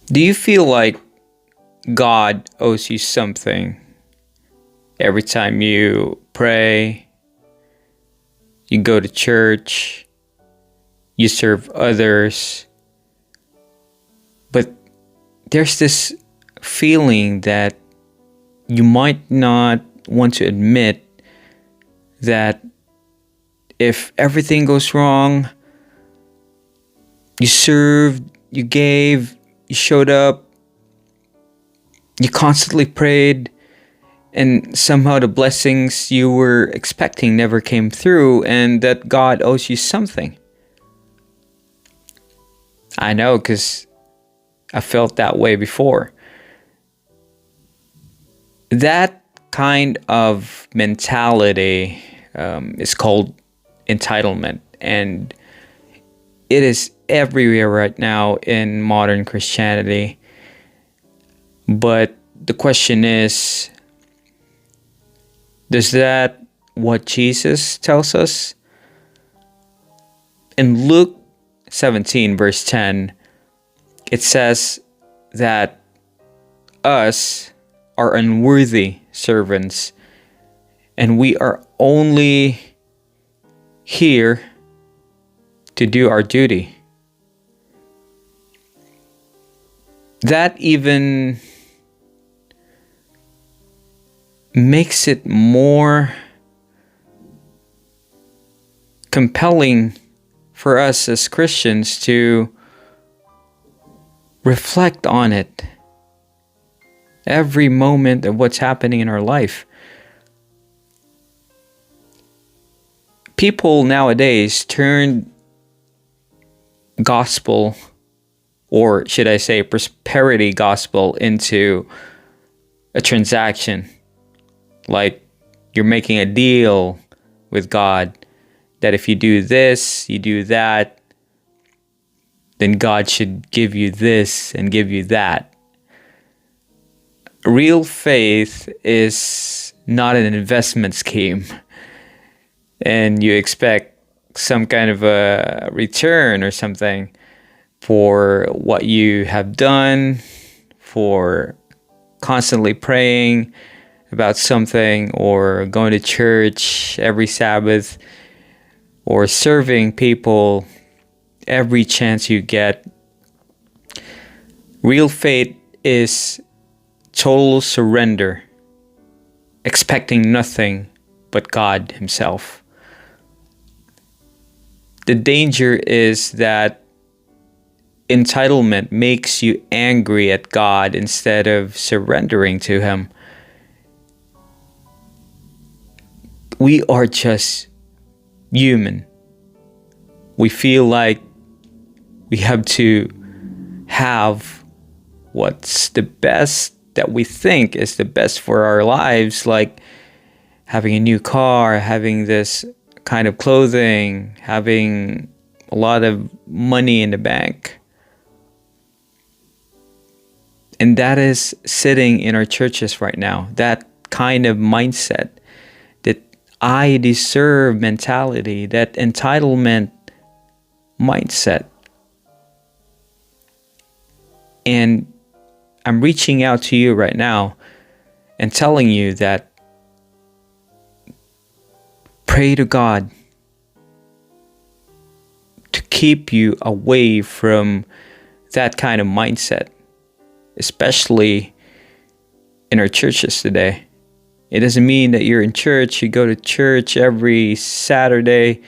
Do you feel like God owes you something every time you pray, you go to church, you serve others, but there's this feeling that you might not want to admit that if everything goes wrong, you served, you gave, you showed up, you constantly prayed, and somehow the blessings you were expecting never came through, and that God owes you something. I know, because I felt that way before. That kind of mentality is called entitlement, and it is everywhere right now in modern Christianity. But the question is that what Jesus tells us? In Luke 17, verse 10, it says that us are unworthy servants, and we are only here to do our duty. That even makes it more compelling for us as Christians to reflect on it every moment of what's happening in our life. People nowadays turn gospel, or should I say prosperity gospel, into a transaction. Like you're making a deal with God that if you do this, you do that, then God should give you this and give you that. Real faith is not an investment scheme, and you expect some kind of a return or something for what you have done, for constantly praying about something, or going to church every Sabbath, or serving people every chance you get. Real faith is total surrender, expecting nothing but God Himself. The danger is that entitlement makes you angry at God instead of surrendering to Him. We are just human. We feel like we have to have what's the best that we think is the best for our lives, like having a new car, having this kind of clothing, having a lot of money in the bank. And that is sitting in our churches right now, that kind of mindset, that I deserve mentality, that entitlement mindset. And I'm reaching out to you right now and telling you that pray to God to keep you away from that kind of mindset, especially in our churches today. It doesn't mean that you're in church, you go to church every Saturday,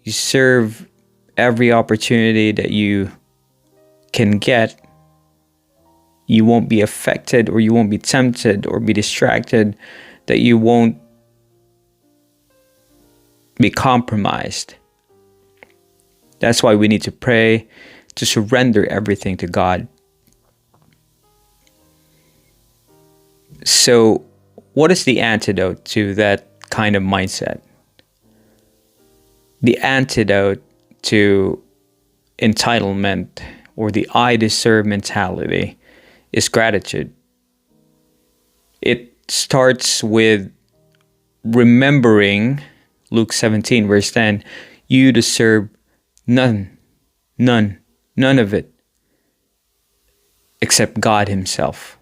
you serve every opportunity that you can get. You won't be affected, or you won't be tempted or be distracted, that you won't be compromised. That's why we need to pray, to surrender everything to God. So, what is the antidote to that kind of mindset? The antidote to entitlement, or the I deserve mentality, is gratitude. It starts with remembering Luke 17, verse 10, you deserve none of it. except God Himself,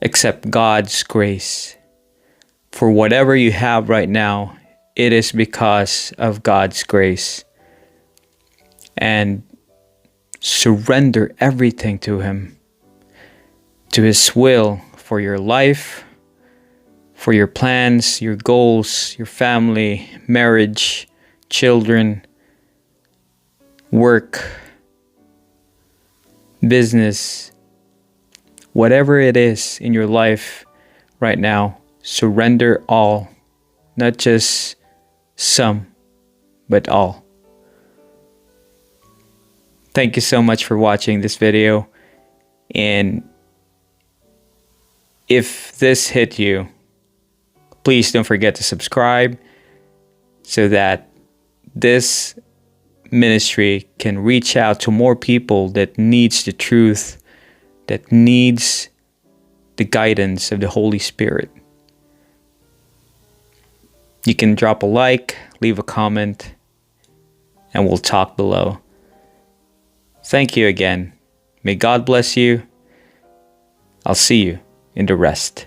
except God's grace. For whatever you have right now, it is because of God's grace. And surrender everything to Him, to His will for your life, for your plans, your goals, your family, marriage, children, work, business, whatever it is in your life right now, surrender all, not just some, but all. Thank you so much for watching this video. And if this hit you, please don't forget to subscribe so that this ministry can reach out to more people that needs the truth, that needs the guidance of the Holy Spirit. You can drop a like, leave a comment, and we'll talk below. Thank you again. May God bless you. I'll see you in the rest.